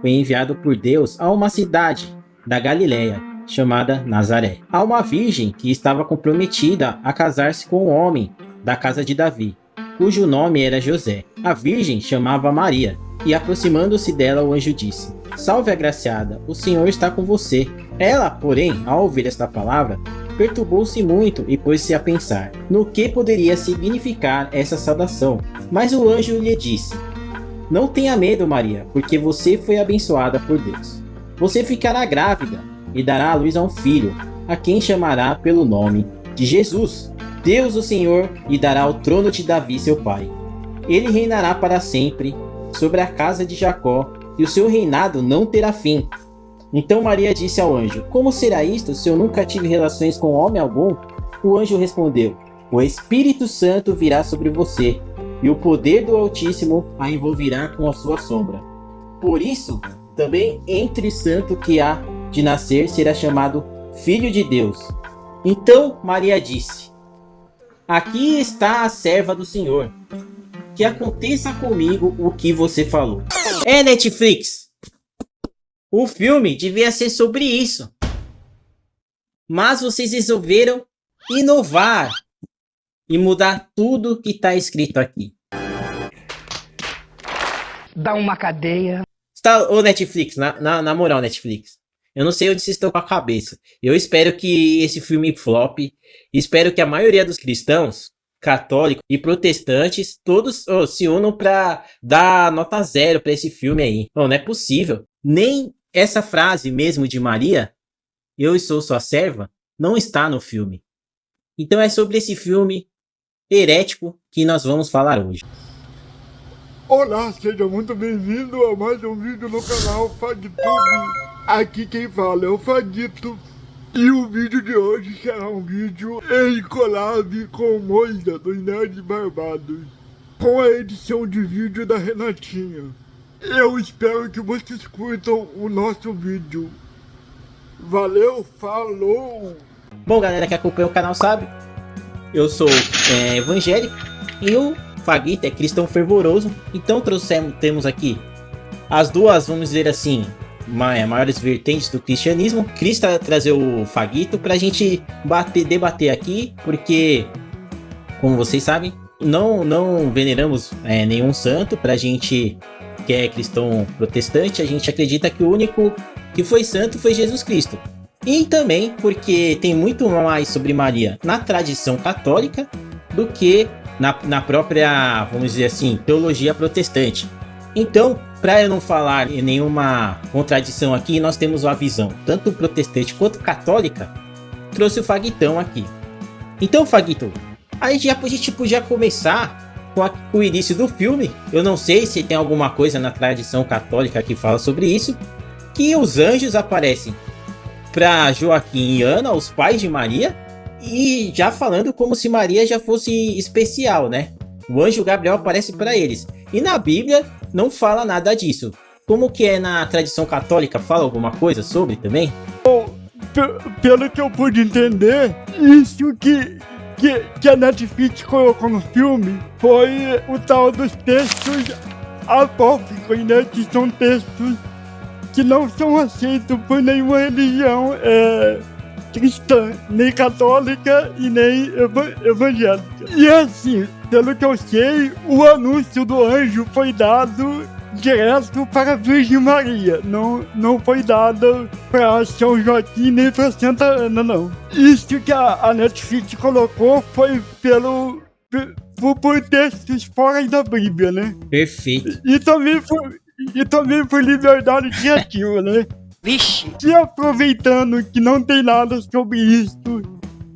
foi enviado por Deus a uma cidade da Galiléia, chamada Nazaré, a uma virgem que estava comprometida a casar-se com um homem da casa de Davi, cujo nome era José. A virgem chamava Maria, e aproximando-se dela o anjo disse: Salve, agraciada, o Senhor está com você. Ela, porém, ao ouvir esta palavra, perturbou-se muito e pôs-se a pensar no que poderia significar essa saudação. Mas o anjo lhe disse: Não tenha medo, Maria, porque você foi abençoada por Deus. Você ficará grávida e dará à luz a um filho, a quem chamará pelo nome de Jesus. Deus, o Senhor, lhe dará o trono de Davi, seu pai. Ele reinará para sempre sobre a casa de Jacó, e o seu reinado não terá fim. Então Maria disse ao anjo: Como será isto, se eu nunca tive relações com homem algum? O anjo respondeu: O Espírito Santo virá sobre você, e o poder do Altíssimo a envolverá com a sua sombra. Por isso, também entre santo que há de nascer será chamado Filho de Deus. Então Maria disse: Aqui está a serva do Senhor. Que aconteça comigo o que você falou. Netflix! O filme devia ser sobre isso. Mas vocês resolveram inovar e mudar tudo que está escrito aqui. Dá uma cadeia. Ô Netflix, na moral, Netflix. Eu não sei onde vocês estão com a cabeça. Eu espero que esse filme flop. Espero que a maioria dos cristãos, católicos e protestantes, todos se unam pra dar nota 0 pra esse filme aí. Não é possível. Nem essa frase mesmo de Maria, eu sou sua serva, não está no filme. Então é sobre esse filme herético que nós vamos falar hoje. Olá, seja muito bem-vindo a mais um vídeo no canal FagTube. Aqui quem fala é o Fagito. E o vídeo de hoje será um vídeo em collab com o Moida dos Nerds Barbados, com a edição de vídeo da Renatinha. Eu espero que vocês curtam o nosso vídeo. Valeu, falou! Bom, galera que acompanha o canal sabe, eu sou evangélico e o Fagito é cristão fervoroso. Então temos aqui as duas, vamos dizer assim, maiores vertentes do cristianismo. Cristo trazer o Fagito pra gente debater aqui, porque, como vocês sabem, não veneramos nenhum santo. Pra gente que é cristão protestante, a gente acredita que o único que foi santo foi Jesus Cristo. E também porque tem muito mais sobre Maria na tradição católica do que na própria, vamos dizer assim, teologia protestante. Então, para eu não falar em nenhuma contradição aqui, nós temos uma visão tanto protestante quanto católica. Trouxe o Fagitão aqui. Então, Fagito, a gente podia começar com o início do filme. Eu não sei se tem alguma coisa na tradição católica que fala sobre isso, que os anjos aparecem para Joaquim e Ana, os pais de Maria, e já falando como se Maria já fosse especial, né? O anjo Gabriel aparece para eles. E na Bíblia não fala nada disso. Como que é na tradição católica? Fala alguma coisa sobre também? Bom, pelo que eu pude entender, isso que a Netflix colocou no filme foi o tal dos textos apócrifos, né? Que são textos que não são aceitos por nenhuma religião cristã, nem católica e nem evangélica. E assim, pelo que eu sei, o anúncio do anjo foi dado direto para a Virgem Maria, não foi dado para São Joaquim nem para Santa Ana, não. Isso que a Netflix colocou foi por textos fora da Bíblia, né? Perfeito. E também por liberdade criativa, né? Vixe! E aproveitando que não tem nada sobre isso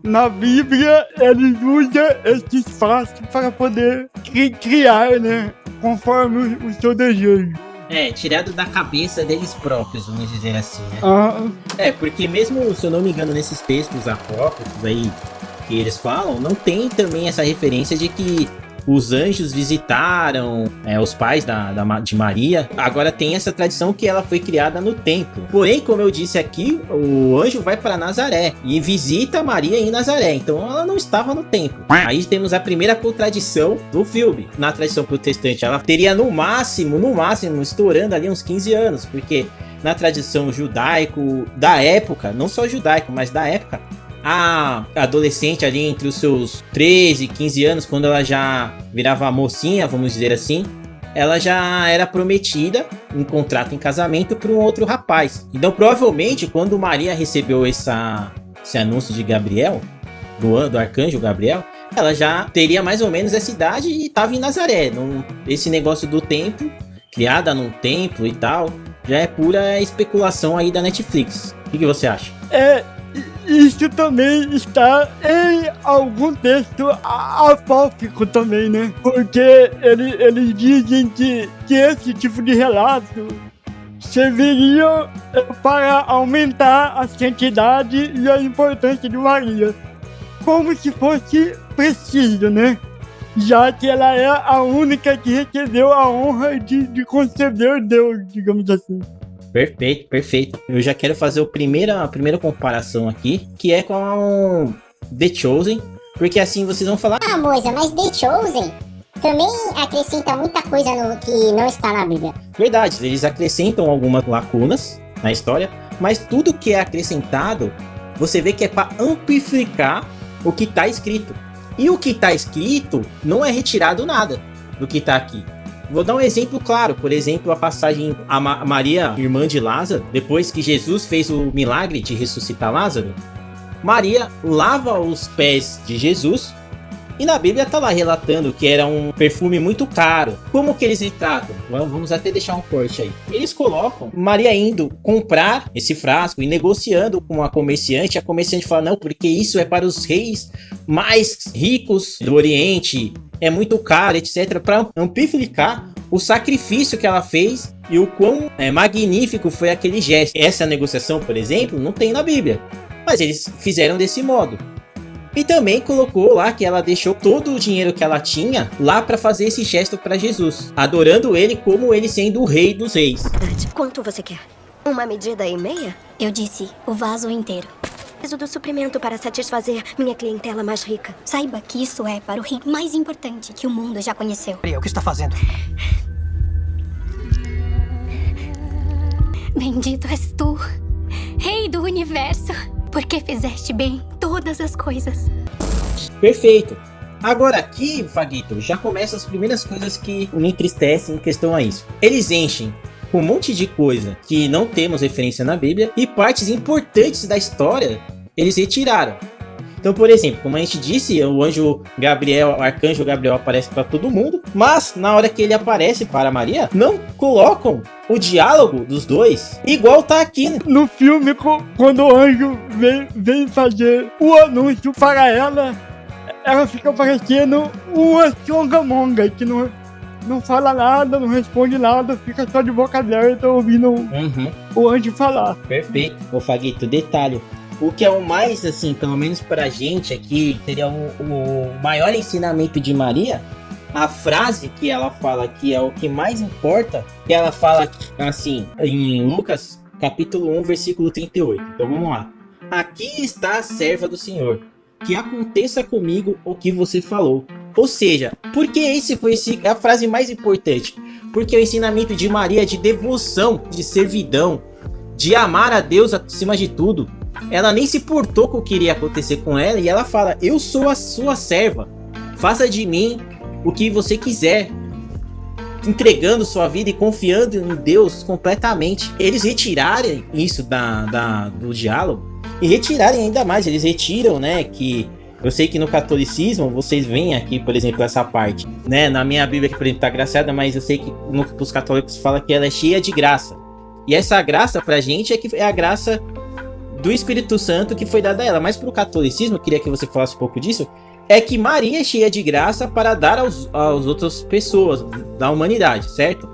na Bíblia, eles usam esse espaço para poder criar, né? Conforme o seu desejo. Tirado da cabeça deles próprios, vamos dizer assim, né? Porque mesmo, se eu não me engano, nesses textos apócrifos aí que eles falam, não tem também essa referência de que os anjos visitaram os pais de Maria. Agora tem essa tradição que ela foi criada no templo. Porém, como eu disse aqui, o anjo vai para Nazaré e visita Maria em Nazaré. Então ela não estava no templo. Aí temos a primeira contradição do filme. Na tradição protestante, ela teria no máximo, estourando ali uns 15 anos. Porque na tradição judaico da época, não só judaico, mas da época, a adolescente ali entre os seus 13, 15 anos, quando ela já virava mocinha, vamos dizer assim, ela já era prometida em contrato em casamento para um outro rapaz. Então provavelmente quando Maria recebeu esse anúncio de Gabriel, do arcanjo Gabriel, ela já teria mais ou menos essa idade e estava em Nazaré. Esse negócio do templo, criada num templo e tal, já é pura especulação aí da Netflix. O que você acha? Isso também está em algum texto apócrifo também, né? Porque eles dizem que esse tipo de relato serviria para aumentar a santidade e a importância de Maria. Como se fosse preciso, né? Já que ela é a única que recebeu a honra de conceber Deus, digamos assim. Perfeito. Eu já quero fazer a primeira comparação aqui, que é com The Chosen, porque assim vocês vão falar... Ah, moça, mas The Chosen também acrescenta muita coisa que não está na Bíblia. Verdade, eles acrescentam algumas lacunas na história, mas tudo que é acrescentado, você vê que é para amplificar o que está escrito. E o que está escrito não é retirado nada do que está aqui. Vou dar um exemplo claro, por exemplo, a passagem a Maria, irmã de Lázaro, depois que Jesus fez o milagre de ressuscitar Lázaro, Maria lava os pés de Jesus e na Bíblia está lá relatando que era um perfume muito caro. Como que eles retratam? Vamos até deixar um corte aí. Eles colocam Maria indo comprar esse frasco e negociando com a comerciante fala, não, porque isso é para os reis mais ricos do Oriente, é muito caro, etc, para amplificar o sacrifício que ela fez e o quão magnífico foi aquele gesto. Essa negociação, por exemplo, não tem na Bíblia, mas eles fizeram desse modo. E também colocou lá que ela deixou todo o dinheiro que ela tinha lá para fazer esse gesto para Jesus, adorando ele como ele sendo o rei dos reis. Quanto você quer? Uma medida e meia? Eu disse o vaso inteiro. Peso do suprimento para satisfazer minha clientela mais rica. Saiba que isso é para o rei mais importante que o mundo já conheceu. Maria, o que está fazendo? Bendito és tu, rei do universo, porque fizeste bem todas as coisas. Perfeito. Agora aqui, Faguito, já começam as primeiras coisas que me entristecem em questão a isso. Eles enchem com um monte de coisa que não temos referência na Bíblia e partes importantes da história eles retiraram. Então, por exemplo, como a gente disse, o arcanjo Gabriel aparece para todo mundo, mas na hora que ele aparece para Maria, não colocam o diálogo dos dois igual tá aqui, né? No filme, quando o anjo vem fazer o anúncio para ela fica parecendo uma songamonga que não fala nada, não responde nada, fica só de boca aberta ouvindo o anjo falar. Perfeito. Ô Faguito, detalhe. O que é o mais, assim, pelo menos pra gente aqui, seria o maior ensinamento de Maria, a frase que ela fala que é o que mais importa, que ela fala assim, em Lucas, capítulo 1, versículo 38. Então vamos lá. Aqui está a serva do Senhor, que aconteça comigo o que você falou. Ou seja, porque esse foi a frase mais importante? Porque o ensinamento de Maria de devoção, de servidão, de amar a Deus acima de tudo. Ela nem se importou com o que iria acontecer com ela e ela fala, eu sou a sua serva, faça de mim o que você quiser, entregando sua vida e confiando em Deus completamente. Eles retirarem isso do diálogo e retirarem ainda mais, eles retiram, né, que eu sei que no catolicismo vocês veem aqui, por exemplo, essa parte, né, na minha Bíblia que por exemplo tá graciada, mas eu sei que os católicos falam que ela é cheia de graça. E essa graça pra gente é a graça do Espírito Santo que foi dada a ela. Mas pro catolicismo, eu queria que você falasse um pouco disso, é que Maria é cheia de graça para dar às outras pessoas da humanidade, certo?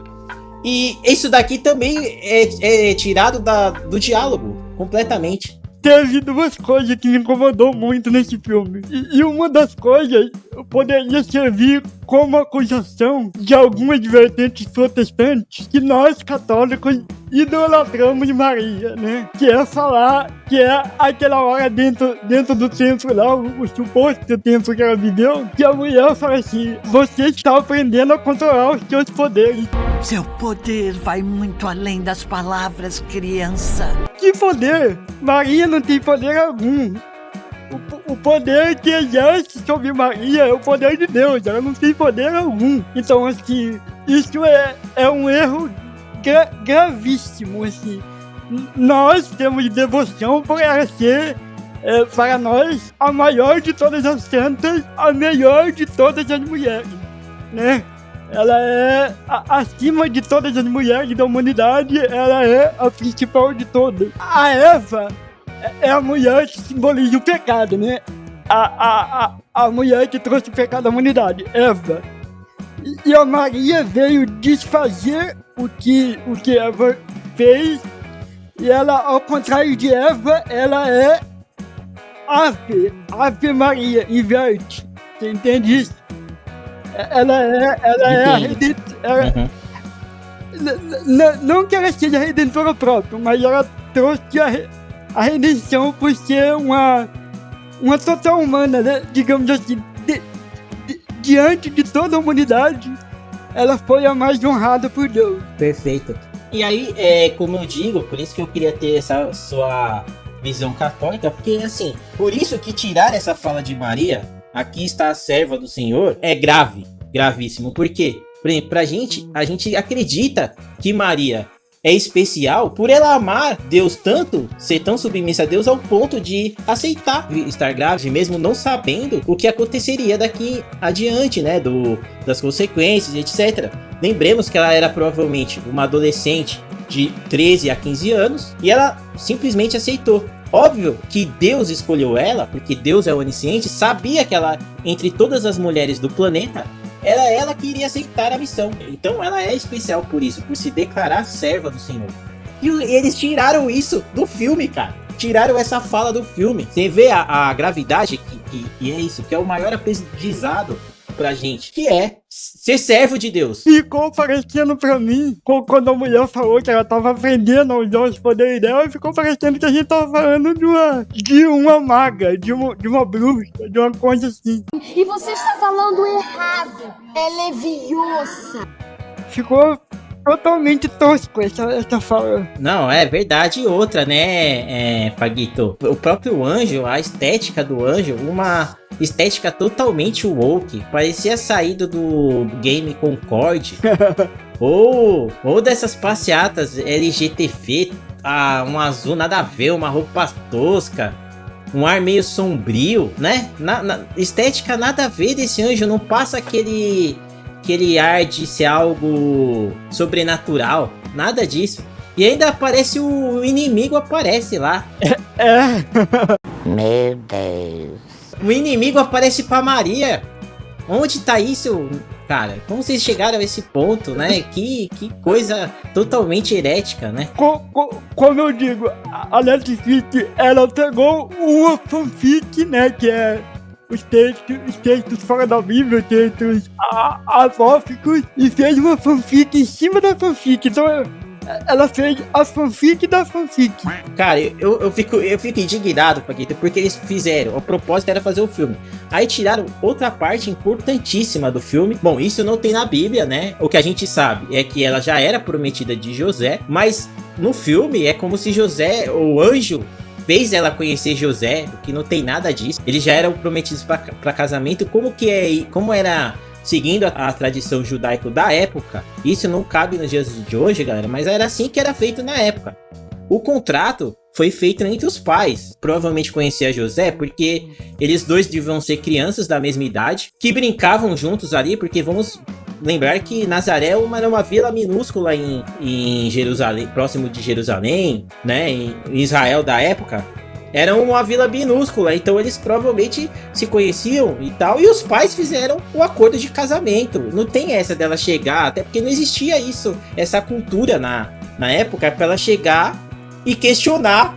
E isso daqui também é tirado do diálogo, completamente. teve duas coisas que me incomodou muito nesse filme. E uma das coisas poderia servir como acusação de algumas vertentes protestantes que nós católicos idolatramos Maria, né? Que é falar que é aquela hora dentro do templo lá, o suposto templo que ela viveu, que a mulher fala assim: você está aprendendo a controlar os seus poderes. Seu poder vai muito além das palavras, criança. Que poder? Maria não tem poder algum. O poder que exerce sobre Maria é o poder de Deus, ela não tem poder algum. Então, assim, isso é um erro gravíssimo, assim. Nós temos devoção por ela ser, para nós, a maior de todas as santas, a melhor de todas as mulheres, né? Ela é acima de todas as mulheres da humanidade, ela é a principal de todas. A Eva é a mulher que simboliza o pecado, né? A mulher que trouxe o pecado à humanidade, Eva. E a Maria veio desfazer o que Eva fez, e ela, ao contrário de Eva, ela é Ave Maria, inverte. Você entende isso? Ela é a redentora. Não que ela seja a redentora própria, mas ela trouxe a redenção por ser uma total humana, né? Digamos assim, diante de toda a humanidade, ela foi a mais honrada por Deus. Perfeito. E aí, como eu digo, por isso que eu queria ter essa sua visão católica, porque assim, por isso que tirar essa fala de Maria, aqui está a serva do Senhor, é gravíssimo. Por quê? Por exemplo, a gente acredita que Maria é especial por ela amar Deus tanto, ser tão submissa a Deus ao ponto de aceitar estar grávida, mesmo não sabendo o que aconteceria daqui adiante, né, das consequências, etc. Lembremos que ela era provavelmente uma adolescente de 13 a 15 anos e ela simplesmente aceitou. Óbvio que Deus escolheu ela, porque Deus é onisciente, sabia que ela, entre todas as mulheres do planeta, era ela que iria aceitar a missão. Então ela é especial por isso, por se declarar serva do Senhor. E eles tiraram isso do filme, cara. Tiraram essa fala do filme. Você vê a gravidade que é isso, que é o maior aprendizado pra gente, que é ser servo de Deus. Ficou parecendo pra mim, quando a mulher falou que ela tava aprendendo a usar os poderes dela, ficou parecendo que a gente tava falando de uma maga, de uma bruxa, de uma coisa assim. E você está falando errado. É leviosa. Ficou totalmente tosco essa fala. Não, é verdade. E outra, né, Paguito? O próprio anjo, a estética do anjo, uma estética totalmente woke. Parecia saído do game Concorde. ou dessas passeatas LGTV, um azul nada a ver, uma roupa tosca, um ar meio sombrio, né? Na estética nada a ver desse anjo, não passa aquele ar de ser algo sobrenatural, nada disso. E ainda aparece o inimigo, aparece lá. Meu Deus. O inimigo aparece pra Maria. Onde tá isso, cara? Como vocês chegaram a esse ponto, né? Que coisa totalmente herética, né? Como eu digo, a Netflix, ela pegou uma fanfic, né? Que é os textos fora da Bíblia, os textos apócrifos, e fez uma fanfic em cima da fanfic. Então ela fez a fanfic da fanfic. Cara, eu fico indignado, Paquito, porque eles fizeram, o propósito era fazer o filme. Aí tiraram outra parte importantíssima do filme. Bom, isso não tem na Bíblia, né? O que a gente sabe é que ela já era prometida de José, mas no filme é como se José, o anjo, fez ela conhecer José, o que não tem nada disso. Eles já eram prometidos para casamento, como era seguindo a tradição judaica da época. Isso não cabe nos dias de hoje, galera, mas era assim que era feito na época. O contrato foi feito entre os pais. Provavelmente conhecia José porque eles dois deviam ser crianças da mesma idade, que brincavam juntos ali, porque vamos lembrar que Nazaré era uma vila minúscula em Jerusalém, próximo de Jerusalém, né, em Israel da época. Era uma vila minúscula, então eles provavelmente se conheciam e tal, e os pais fizeram o acordo de casamento. Não tem essa dela chegar, até porque não existia isso, essa cultura na época, para ela chegar e questionar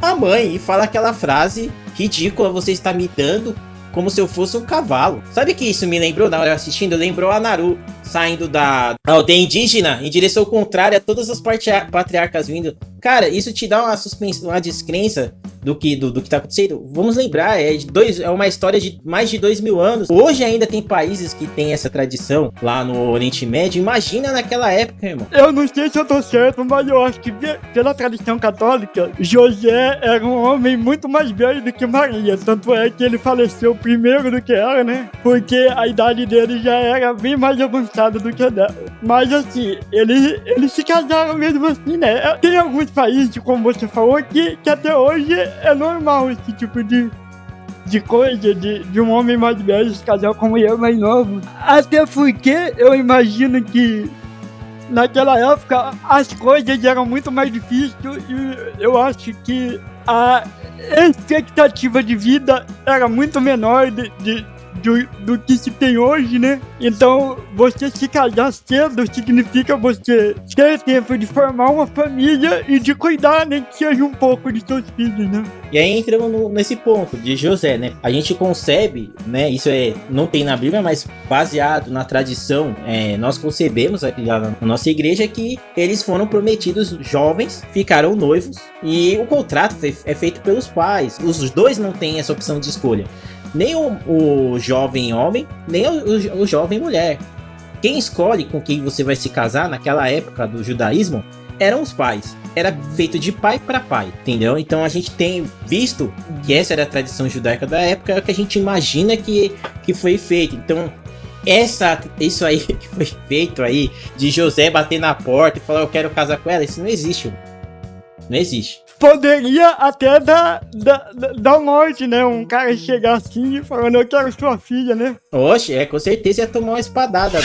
a mãe e fala aquela frase ridícula: você está me dando como se eu fosse um cavalo. Sabe que isso me lembrou, na hora assistindo, lembrou a Naru saindo da aldeia indígena em direção contrária a todas as patriarcas vindo. Cara, isso te dá uma descrença do que tá acontecendo. Vamos lembrar, é uma história de mais de 2000 anos. Hoje ainda tem países que tem essa tradição lá no Oriente Médio. Imagina naquela época, irmão. Eu não sei se eu tô certo, mas eu acho que pela tradição católica, José era um homem muito mais velho do que Maria. Tanto é que ele faleceu primeiro do que ela, né? Porque a idade dele já era bem mais avançada do que a dela. Mas assim, eles se casaram mesmo assim, né? Tem alguns países, como você falou, que até hoje é normal esse tipo de coisa, de um homem mais velho se casar com uma mulher mais nova. Até porque eu imagino que naquela época as coisas eram muito mais difíceis e eu acho que a expectativa de vida era muito menor do que se tem hoje, né? Então, você se casar cedo significa você ter tempo de formar uma família e de cuidar, nem que seja um pouco de seus filhos, né? E aí entramos nesse ponto de José, né? A gente concebe, né? Isso não tem na Bíblia, mas baseado na tradição, nós concebemos aqui lá na nossa igreja que eles foram prometidos jovens, ficaram noivos e o contrato é feito pelos pais. Os dois não têm essa opção de escolha. Nem o jovem homem, nem o jovem mulher. Quem escolhe com quem você vai se casar naquela época do judaísmo eram os pais. Era feito de pai para pai, entendeu? Então a gente tem visto que essa era a tradição judaica da época, é o que a gente imagina que foi feito. Então isso aí que foi feito aí, de José bater na porta e falar eu quero casar com ela, isso não existe. Não existe. Poderia até dar morte, né? Um cara chegar assim falando, eu quero sua filha, né? Oxe, com certeza ia tomar uma espadada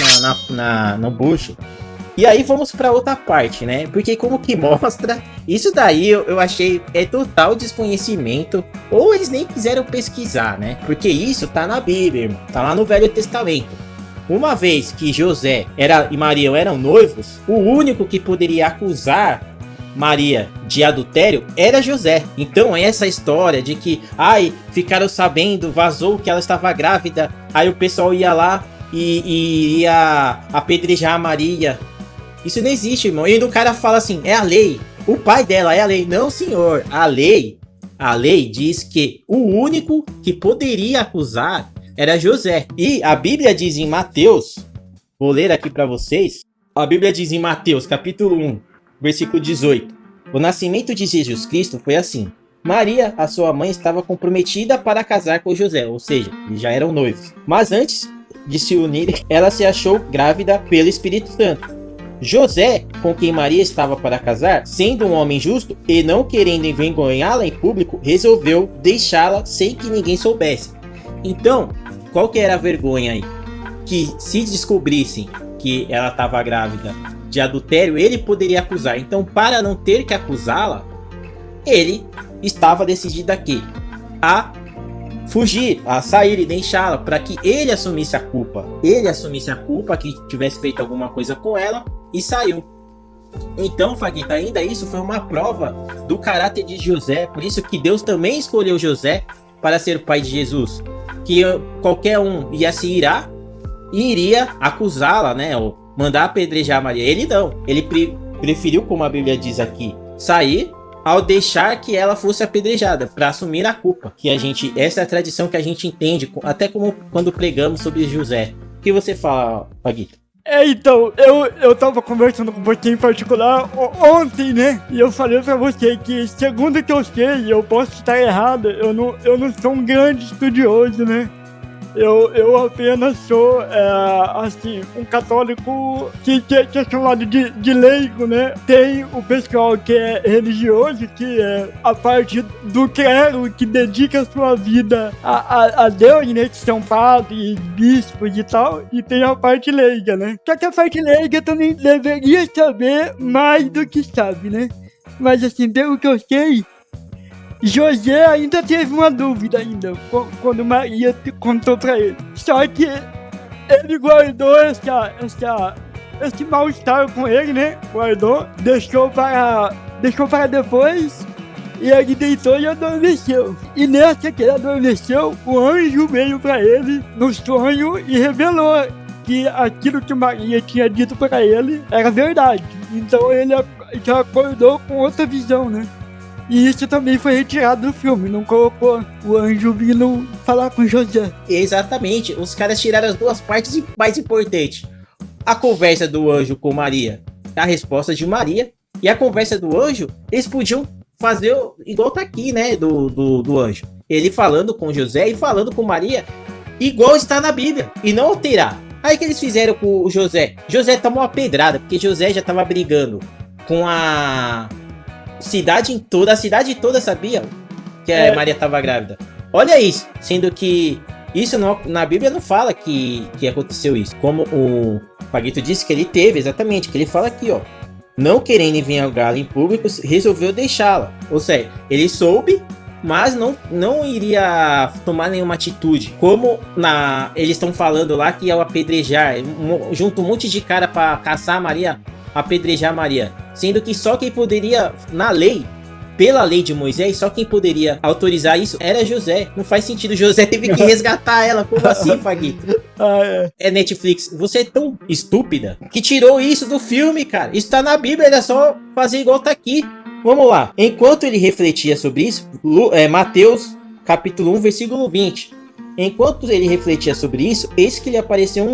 no bucho. E aí vamos pra outra parte, né? Porque como que mostra, isso daí eu achei total desconhecimento, ou eles nem quiseram pesquisar, né? Porque isso tá na Bíblia, irmão. Tá lá no Velho Testamento. Uma vez que José e Maria eram noivos, o único que poderia acusar Maria de adultério era José. Então essa história de que ficaram sabendo, vazou que ela estava grávida, aí o pessoal ia lá e ia apedrejar a Maria, isso não existe, irmão. E ainda o cara fala assim, é a lei, o pai dela é a lei. Não, senhor, a lei diz que o único que poderia acusar era José. E a Bíblia diz em Mateus, vou ler aqui para vocês, a Bíblia diz em Mateus capítulo 1, versículo 18. O nascimento de Jesus Cristo foi assim. Maria, a sua mãe, estava comprometida para casar com José, ou seja, eles já eram noivos. Mas antes de se unirem, ela se achou grávida pelo Espírito Santo. José, com quem Maria estava para casar, sendo um homem justo e não querendo envergonhá-la em público, resolveu deixá-la sem que ninguém soubesse. Então, qual que era a vergonha aí? Que se descobrissem que ela estava grávida de adultério, ele poderia acusar. Então, para não ter que acusá-la, ele estava decidido aqui a fugir, a sair e deixá-la, para que ele assumisse a culpa. Ele assumisse a culpa, que tivesse feito alguma coisa com ela e saiu. Então, Faguita, ainda isso foi uma prova do caráter de José. Por isso que Deus também escolheu José para ser o pai de Jesus. Que qualquer um ia se irar e iria acusá-la, né? Ou mandar apedrejar Maria. Ele não. Ele preferiu, como a Bíblia diz aqui, sair ao deixar que ela fosse apedrejada, para assumir a culpa. Essa é a tradição que a gente entende, até como quando pregamos sobre José. O que você fala, Paguito? Então, eu tava conversando com você em particular ontem, né? E eu falei pra você que, segundo que eu sei, eu posso estar errado, eu não sou um grande estudioso, né? Eu apenas sou, assim, um católico que é chamado de leigo, né? Tem o pessoal que é religioso, que é a parte do clero, que dedica a sua vida a Deus, né? Que são padres, bispos e tal. E tem a parte leiga, né? Só que a parte leiga também deveria saber mais do que sabe, né? Mas assim, pelo que eu sei, José ainda teve uma dúvida quando Maria contou pra ele. Só que ele guardou esse mal-estar com ele, né? Guardou, deixou para depois. E ele deitou e adormeceu. E nessa que ele adormeceu, o anjo veio para ele no sonho e revelou que aquilo que Maria tinha dito para ele era verdade. Então ele já acordou com outra visão, né? E isso também foi retirado do filme, não colocou o anjo vindo falar com José. Exatamente, os caras tiraram as duas partes mais importantes. A conversa do anjo com Maria, a resposta de Maria, e a conversa do anjo, eles podiam fazer igual tá aqui, né, do anjo. Ele falando com José e falando com Maria, igual está na Bíblia, e não alterar. Aí que eles fizeram com o José? José tomou uma pedrada, porque José já tava brigando com a cidade toda sabia que a Maria tava grávida. Olha isso, sendo que isso na Bíblia não fala que aconteceu isso. Como o Paguito disse que ele teve, exatamente, que ele fala aqui, ó. Não querendo envergonhá-la em público, resolveu deixá-la. Ou seja, ele soube, mas não iria tomar nenhuma atitude. Como eles estão falando lá que ia apedrejar, junto um monte de cara para caçar a Maria, apedrejar Maria. Sendo que só quem poderia, na lei, pela lei de Moisés, só quem poderia autorizar isso era José. Não faz sentido, José teve que resgatar ela. Como assim, Paguito? É Netflix, você é tão estúpida que tirou isso do filme, cara. Isso tá na Bíblia, era só fazer igual tá aqui. Vamos lá. Enquanto ele refletia sobre isso, Mateus capítulo 1, versículo 20. Enquanto ele refletia sobre isso, eis que lhe apareceu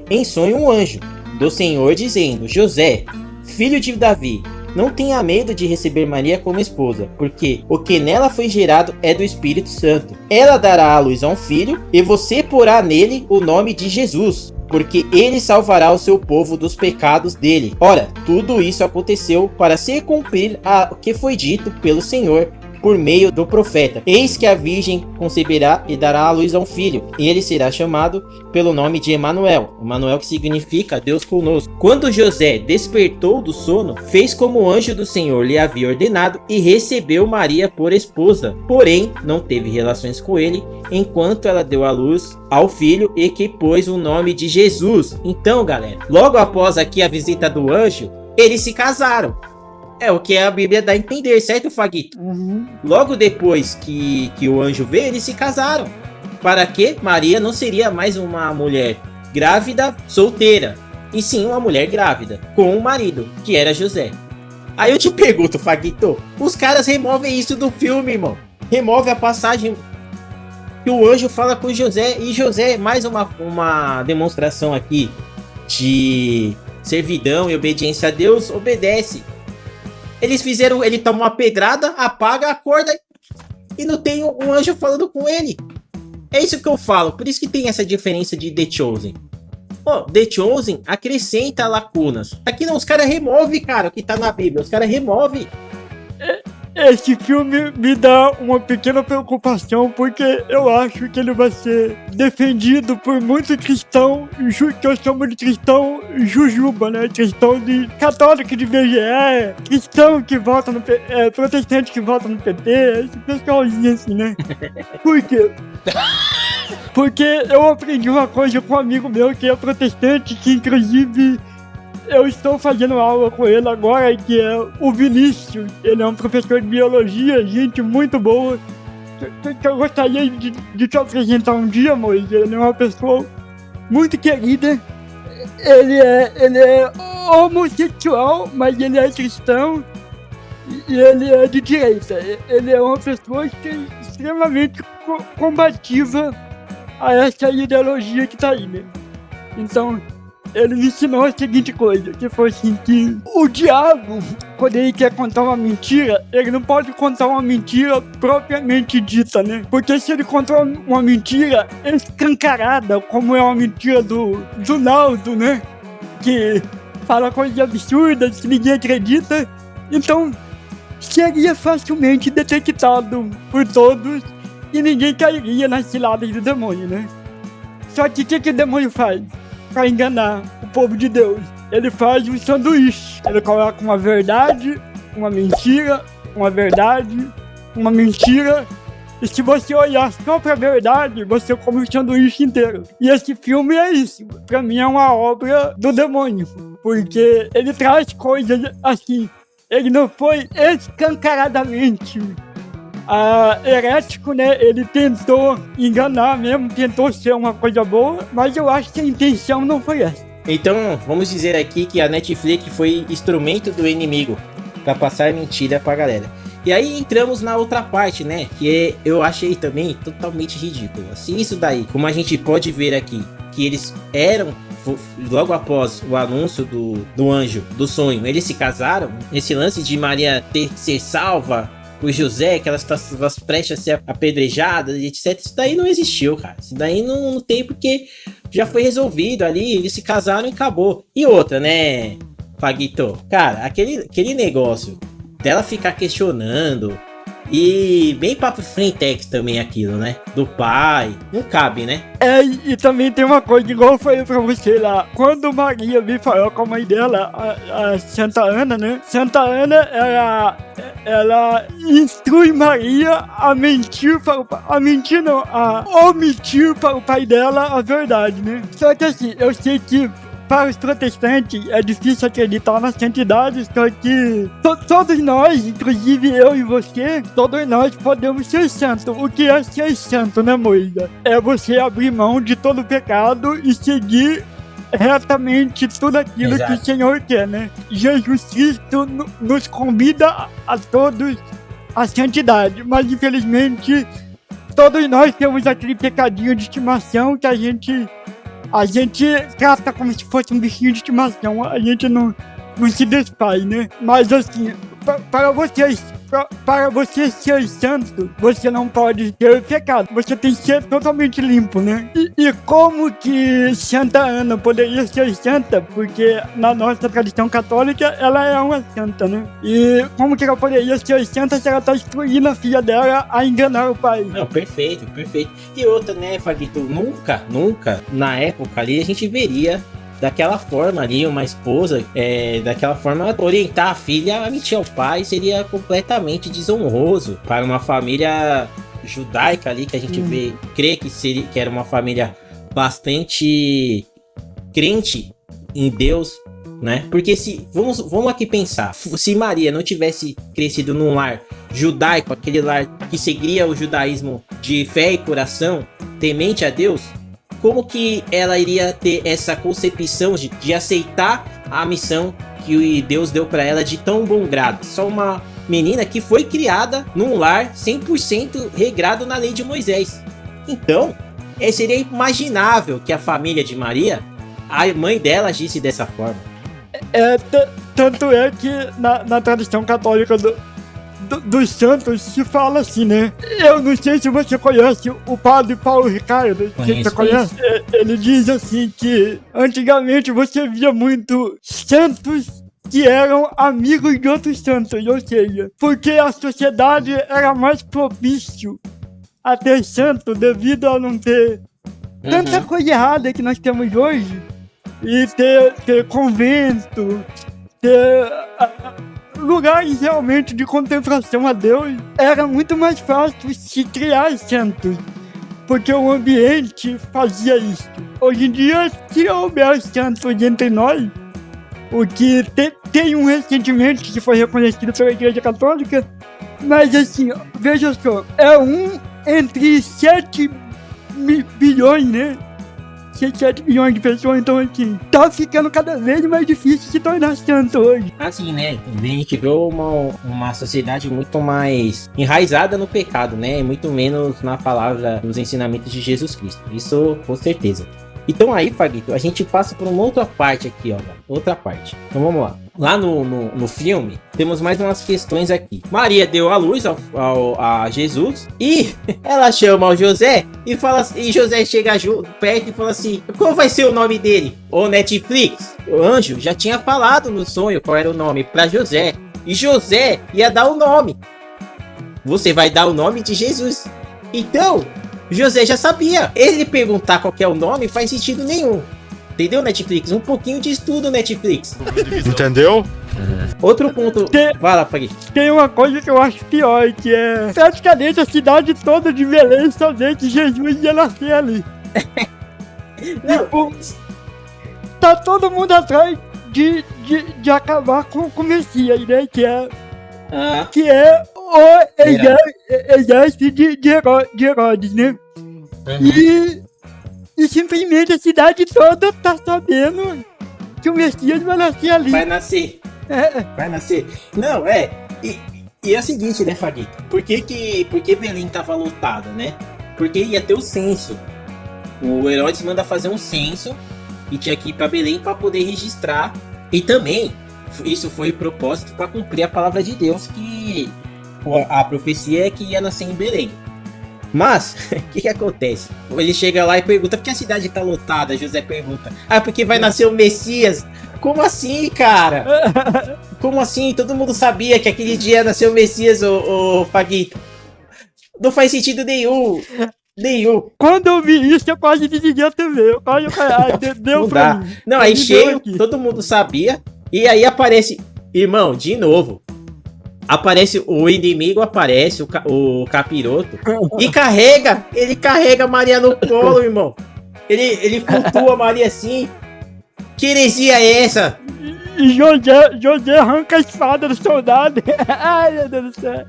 em sonho um anjo do Senhor dizendo: José, filho de Davi, não tenha medo de receber Maria como esposa, porque o que nela foi gerado é do Espírito Santo. Ela dará à luz a um filho, e você porá nele o nome de Jesus, porque ele salvará o seu povo dos pecados dele. Ora, tudo isso aconteceu para se cumprir o que foi dito pelo Senhor por meio do profeta. Eis que a virgem conceberá e dará à luz a um filho, e ele será chamado pelo nome de Emanuel. Emanuel, que significa Deus conosco. Quando José despertou do sono, fez como o anjo do Senhor lhe havia ordenado e recebeu Maria por esposa. Porém, não teve relações com ele, enquanto ela deu à luz ao filho e que pôs o nome de Jesus. Então, galera, logo após aqui a visita do anjo, eles se casaram. É o que a Bíblia dá a entender, certo, Faguito? Uhum. Logo depois que o anjo veio, eles se casaram. Para que Maria não seria mais uma mulher grávida, solteira, e sim uma mulher grávida, com um marido, que era José. Aí eu te pergunto, Faguito, os caras removem isso do filme, irmão. Remove a passagem que o anjo fala com José, e José, mais uma demonstração aqui de servidão e obediência a Deus, obedece. Eles fizeram, ele toma uma pedrada, apaga, acorda e não tem um anjo falando com ele. É isso que eu falo, por isso que tem essa diferença de The Chosen. The Chosen acrescenta lacunas. Aqui não, os caras removem, cara, o que tá na Bíblia, os caras removem. Esse filme me dá uma pequena preocupação, porque eu acho que ele vai ser defendido por muito cristão, que eu chamo de cristão jujuba, né? Cristão de católico de VGE, cristão que vota no protestante que vota no PT, esse pessoalzinho assim, né? Por quê? Porque eu aprendi uma coisa com um amigo meu que é protestante, que inclusive eu estou fazendo aula com ele agora, que é o Vinícius. Ele é um professor de biologia, gente muito boa. Que eu gostaria de te apresentar um dia, Moisés. Ele é uma pessoa muito querida. Ele é homossexual, mas ele é cristão. E ele é de direita. Ele é uma pessoa que é extremamente combativa a essa ideologia que tá aí, né? Então, ele me ensinou a seguinte coisa, que foi assim, que o diabo, quando ele quer contar uma mentira, ele não pode contar uma mentira propriamente dita, né? Porque se ele contar uma mentira escancarada, como é uma mentira do Naldo, né? Que fala coisas absurdas que ninguém acredita, então seria facilmente detectado por todos e ninguém cairia nas ciladas do demônio, né? Só que o que o demônio faz? Pra enganar o povo de Deus, ele faz um sanduíche. Ele coloca uma verdade, uma mentira, uma verdade, uma mentira. E se você olhar só pra verdade, você come o sanduíche inteiro. E esse filme é isso. Pra mim é uma obra do demônio. Porque ele traz coisas assim. Ele não foi escancaradamente herético, né? Ele tentou enganar mesmo, tentou ser uma coisa boa, mas eu acho que a intenção não foi essa. Então, vamos dizer aqui que a Netflix foi instrumento do inimigo pra passar mentira pra galera. E aí entramos na outra parte, né? Que eu achei também totalmente ridículo. Se isso daí, como a gente pode ver aqui, que eles eram, logo após o anúncio do anjo, do sonho, eles se casaram. Esse lance de Maria ter que ser salva por José, que elas estavam prestes a ser apedrejadas, etc. Isso daí não existiu, cara. Isso daí não tem, porque já foi resolvido ali, eles se casaram e acabou. E outra, né, Paguito? Cara, aquele negócio dela ficar questionando, e bem papo frentex também aquilo, né? Do pai, não cabe, né? E também tem uma coisa, igual eu falei pra você lá, quando Maria veio falar com a mãe dela, a Santa Ana, né? Santa Ana, ela instrui Maria a mentir para a omitir para o pai dela a verdade, né? Só que assim, eu sei que para os protestantes é difícil acreditar na santidade, só que todos nós, inclusive eu e você, todos nós podemos ser santos. O que é ser santo, né, Moida? É você abrir mão de todo pecado e seguir retamente tudo aquilo que o Senhor quer, né? Jesus Cristo nos convida a todos a santidade, mas infelizmente todos nós temos aquele pecadinho de estimação que a gente trata como se fosse um bichinho de estimação, a gente não se desfaz, né? Mas assim, para você ser santo, você não pode ter pecado, você tem que ser totalmente limpo, né? E como que Santa Ana poderia ser santa? Porque na nossa tradição católica, ela é uma santa, né? E como que ela poderia ser santa se ela tá instruindo a filha dela a enganar o pai? Não, perfeito. E outra, né, Fagito, nunca, na época ali, a gente veria daquela forma ali, uma esposa, daquela forma, orientar a filha a mentir ao pai seria completamente desonroso para uma família judaica ali, que a gente crê que era uma família bastante crente em Deus, né? Porque vamos aqui pensar, se Maria não tivesse crescido num lar judaico, aquele lar que seguia o judaísmo de fé e coração, temente a Deus, como que ela iria ter essa concepção de aceitar a missão que Deus deu para ela de tão bom grado? Só uma menina que foi criada num lar 100% regrado na lei de Moisés. Então, seria imaginável que a família de Maria, a mãe dela, agisse dessa forma. Tanto é que na tradição católica dos santos se fala assim, né? Eu não sei se você conhece o padre Paulo Ricardo. Você conhece? Ele diz assim que antigamente você via muito santos que eram amigos de outros santos, ou seja, porque a sociedade era mais propício a ter santo devido a não ter tanta coisa errada que nós temos hoje, e ter convento, ter lugares realmente de contemplação a Deus. Era muito mais fácil se criar santos, porque o ambiente fazia isso. Hoje em dia, se houver santos entre nós, o que tem um recentemente que foi reconhecido pela Igreja Católica, mas assim, veja só, é um entre 7 bilhões, né? 7 bilhões de pessoas, então assim, tá ficando cada vez mais difícil se tornar santo hoje. Assim, né? A gente vê uma sociedade muito mais enraizada no pecado, né? E muito menos na palavra, nos ensinamentos de Jesus Cristo. Isso, com certeza. Então aí, Fagito, a gente passa por uma outra parte aqui, ó. Outra parte. Então vamos lá. Lá no filme, temos mais umas questões aqui. Maria deu a luz a Jesus e ela chama o José e José chega perto e fala assim: qual vai ser o nome dele? Ô Netflix, o anjo já tinha falado no sonho qual era o nome para José. E José ia dar o nome. Você vai dar o nome de Jesus. Então, José já sabia. Ele perguntar qual que é o nome faz sentido nenhum. Entendeu, Netflix? Um pouquinho de estudo, Netflix. Entendeu? Outro ponto. Vai lá, Fagui. Tem uma coisa que eu acho pior, que é praticamente a cidade toda de Belém sabia que Jesus ia nascer ali. Não. Tipo, tá todo mundo atrás de acabar com o Messias, né? Que é exército de Herodes, né? E simplesmente a cidade toda tá sabendo que o Messias vai nascer ali. Vai nascer. Vai nascer. Não, E é o seguinte, né, Faguito? Por que Belém tava lotada, né? Porque ia ter o censo. O Herodes manda fazer um censo e tinha que ir pra Belém para poder registrar. E também, isso foi propósito para cumprir a palavra de Deus, que a profecia é que ia nascer em Belém. Mas, o que acontece? Ele chega lá e pergunta, por que a cidade tá lotada? José pergunta, porque vai nascer o Messias. Como assim, cara? Como assim? Todo mundo sabia que aquele dia ia nascer o Messias, o Faguito. Não faz sentido nenhum. Quando eu vi isso, eu quase desliguei a TV. Eu quase deu Não pra dá. mim. Não, aí cheio, todo mundo sabia. E aí aparece, irmão, de novo. Aparece o inimigo, aparece o capiroto. E ele carrega Maria no colo, irmão. Ele flutua Maria assim. Que heresia é essa? E José arranca a espada do soldado. Ai, meu Deus do céu.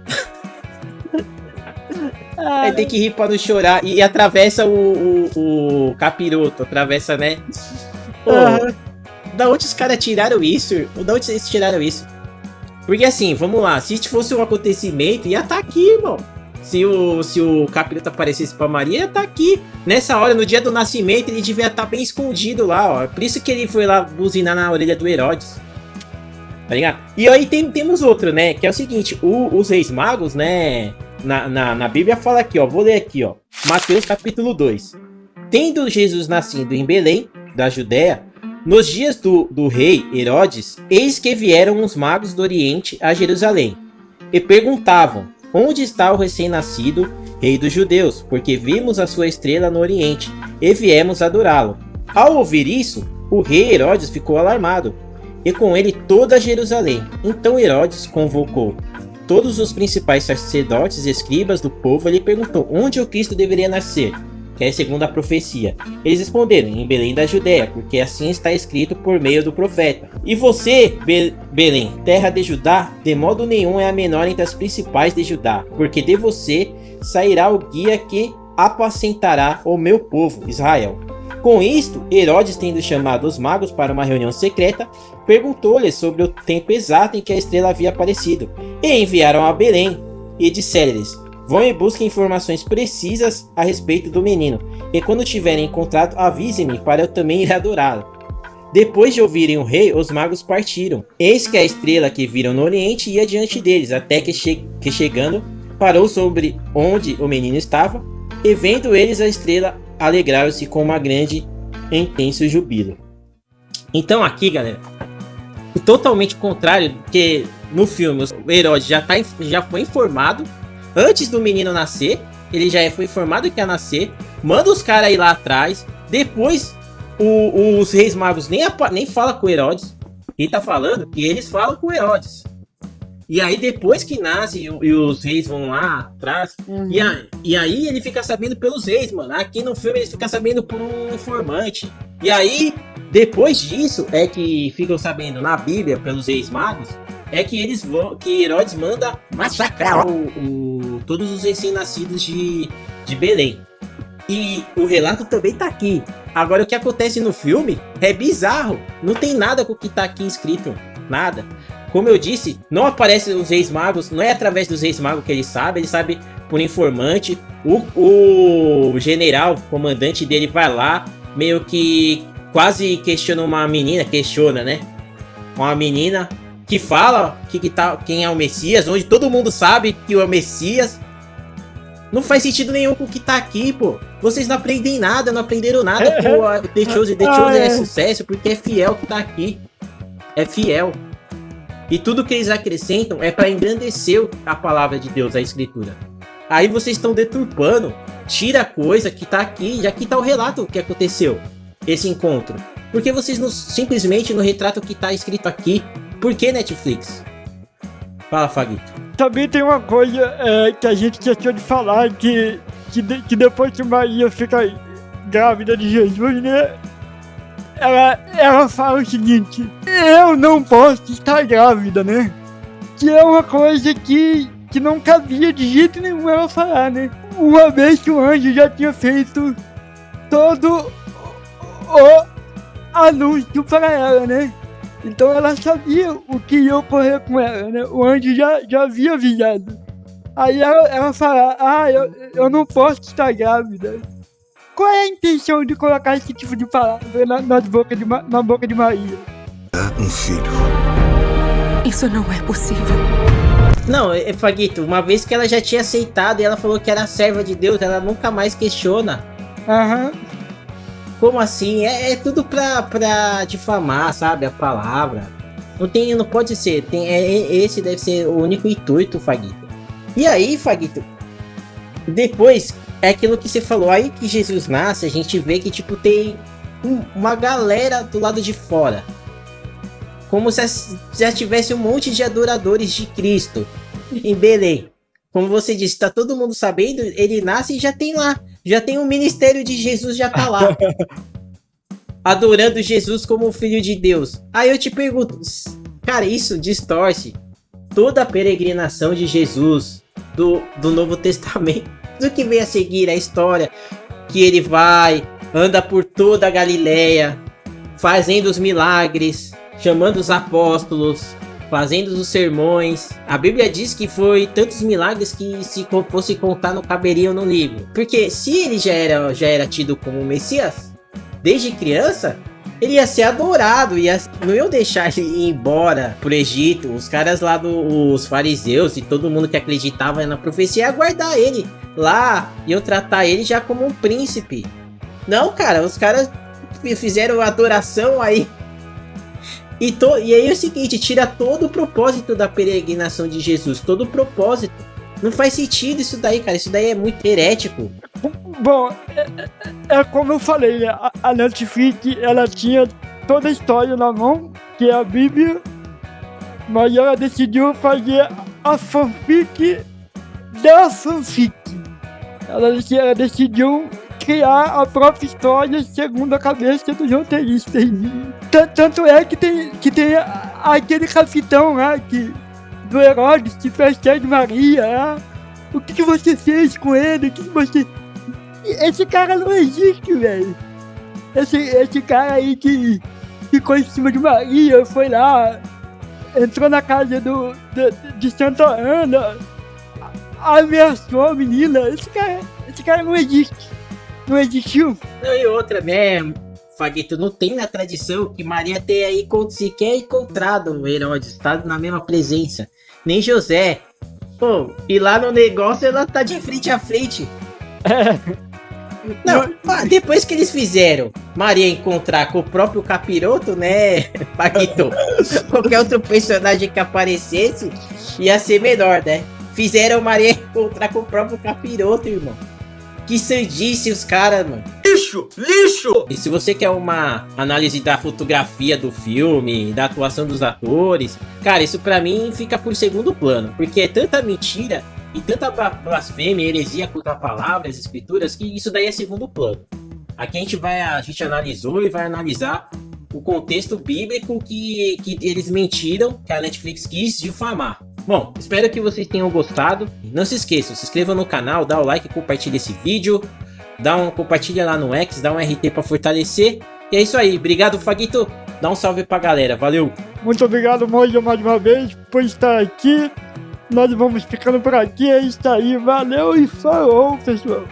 Aí tem que rir pra não chorar. E atravessa o capiroto. Atravessa, né? Pô, da onde os caras tiraram isso? Da onde eles tiraram isso? Porque assim, vamos lá. Se fosse um acontecimento, ia estar aqui, irmão. Se o capiroto aparecesse pra Maria, ia estar aqui. Nessa hora, no dia do nascimento, ele devia estar bem escondido lá, ó. Por isso que ele foi lá buzinar na orelha do Herodes. Tá ligado? E aí temos outro, né? Que é o seguinte, os reis magos, né? Na Bíblia fala aqui, ó. Vou ler aqui, ó. Mateus capítulo 2. Tendo Jesus nascido em Belém, da Judéia, nos dias do rei Herodes, eis que vieram os magos do Oriente a Jerusalém. E perguntavam, onde está o recém-nascido rei dos judeus? Porque vimos a sua estrela no Oriente e viemos adorá-lo. Ao ouvir isso, o rei Herodes ficou alarmado, e com ele toda Jerusalém. Então Herodes convocou todos os principais sacerdotes e escribas do povo e lhe perguntou onde o Cristo deveria nascer, que é segundo a profecia. Eles responderam, em Belém da Judéia, porque assim está escrito por meio do profeta. E você, Belém, terra de Judá, de modo nenhum é a menor entre as principais de Judá, porque de você sairá o guia que apacentará o meu povo, Israel. Com isto, Herodes, tendo chamado os magos para uma reunião secreta, perguntou-lhes sobre o tempo exato em que a estrela havia aparecido, e enviaram a Belém, e disseram-lhes, vão e busquem informações precisas a respeito do menino, e quando tiverem encontrado, avisem-me para eu também ir adorá-lo. Depois de ouvirem o rei, os magos partiram. Eis que a estrela que viram no oriente ia diante deles, até que chegando, parou sobre onde o menino estava, e vendo eles a estrela, alegraram-se com uma grande e intenso jubilo. Então aqui, galera, totalmente contrário, porque no filme o Herodes já foi informado antes do menino nascer, ele já foi informado que ia nascer, manda os caras ir lá atrás, depois os reis magos nem falam com o Herodes, ele tá falando que eles falam com o Herodes. E aí depois que nasce e os reis vão lá atrás, e aí ele fica sabendo pelos reis, mano. Aqui no filme ele fica sabendo por um informante. E aí, depois disso, é que ficam sabendo na Bíblia, pelos reis magos, é que que Herodes manda massacrar todos os recém-nascidos de Belém. E o relato também tá aqui. Agora o que acontece no filme é bizarro. Não tem nada com o que tá aqui escrito. Nada. Como eu disse, não aparece os reis magos, não é através dos reis magos que ele sabe por informante. O general, o comandante dele vai lá, meio que quase questiona uma menina, né? Uma menina que fala quem é o Messias, onde todo mundo sabe que é o Messias. Não faz sentido nenhum com o que tá aqui, pô. Vocês não aprendem nada, não aprenderam nada que o The Chosen é sucesso, porque é fiel que tá aqui. É fiel. E tudo que eles acrescentam é para engrandecer a palavra de Deus, a escritura. Aí vocês estão deturpando, tira a coisa que tá aqui, já que tá o relato que aconteceu, esse encontro. Por que vocês simplesmente não retratam o que tá escrito aqui? Por que Netflix? Fala, Faguito. Também tem uma coisa que a gente esqueceu de falar, que depois que Maria fica grávida de Jesus, né? Ela fala o seguinte, eu não posso estar grávida, né? Que é uma coisa que que não cabia de jeito nenhum ela falar, né? Uma vez que o anjo já tinha feito todo o anúncio para ela, né? Então ela sabia o que ia ocorrer com ela, né? O anjo já havia avisado. Aí ela fala, eu não posso estar grávida. Qual é a intenção de colocar esse tipo de palavra na boca de Maria? Um filho. Isso não é possível. Não, Faguito, uma vez que ela já tinha aceitado e ela falou que era serva de Deus, ela nunca mais questiona. Aham. Como assim? É tudo pra difamar, sabe? A palavra. Não pode ser. Esse deve ser o único intuito, Faguito. E aí, Faguito, depois, é aquilo que você falou. Aí que Jesus nasce, a gente vê que, tipo, tem uma galera do lado de fora. Como se já tivesse um monte de adoradores de Cristo em Belém. Como você disse, tá todo mundo sabendo, ele nasce e já tem lá. Já tem o ministério de Jesus, já tá lá. Adorando Jesus como o Filho de Deus. Aí eu te pergunto, cara, isso distorce toda a peregrinação de Jesus do Novo Testamento. Do que vem a seguir a história, que ele anda por toda a Galileia, fazendo os milagres, chamando os apóstolos, fazendo os sermões. A Bíblia diz que foi tantos milagres que se fosse contar não caberiam no livro. Porque se ele já era tido como Messias, desde criança, ele ia ser adorado, não iam deixar ele ir embora pro Egito. Os caras lá os fariseus e todo mundo que acreditava na profecia ia aguardar ele lá, iam tratar ele já como um príncipe. Não, cara, os caras fizeram adoração aí. E aí é o seguinte, tira todo o propósito da peregrinação de Jesus, todo o propósito. Não faz sentido isso daí, cara, isso daí é muito herético. Bom, é como eu falei, né? A Netflix, ela tinha toda a história na mão, que é a Bíblia, mas ela decidiu fazer a fanfic da fanfic. Ela decidiu criar a própria história segundo a cabeça dos roteiristas. Tanto é que tem aquele capitão lá do Herodes que persegue Maria. Lá. O que você fez com ele? Esse cara não existe, velho. Esse cara aí que ficou em cima de Maria, foi lá, entrou na casa de Santa Ana, ameaçou a menina. Esse cara não existe. Não existiu. Não, e outra, né, Faguito, não tem na tradição que Maria tenha aí sequer encontrado o Herodes, tá na mesma presença. Nem José. Pô, e lá no negócio ela tá de frente a frente. Não, depois que eles fizeram Maria encontrar com o próprio capiroto, né, Paquito? Qualquer outro personagem que aparecesse ia ser melhor, né? Fizeram Maria encontrar com o próprio capiroto, irmão. Que sandice os caras, mano. Lixo! E se você quer uma análise da fotografia do filme, da atuação dos atores, cara, isso pra mim fica por segundo plano. Porque é tanta mentira e tanta blasfêmia, heresia contra a palavra, as escrituras, que isso daí é segundo plano. Aqui a gente analisou e vai analisar o contexto bíblico que eles mentiram, que a Netflix quis difamar. Bom, espero que vocês tenham gostado. Não se esqueçam, se inscreva no canal, dá o like, compartilha esse vídeo, compartilha lá no X, dá um RT pra fortalecer. E é isso aí, obrigado, Faguito. Dá um salve pra galera, valeu. Muito obrigado, Mojo, mais uma vez por estar aqui. Nós vamos ficando por aqui, é isso aí, valeu e falou, pessoal.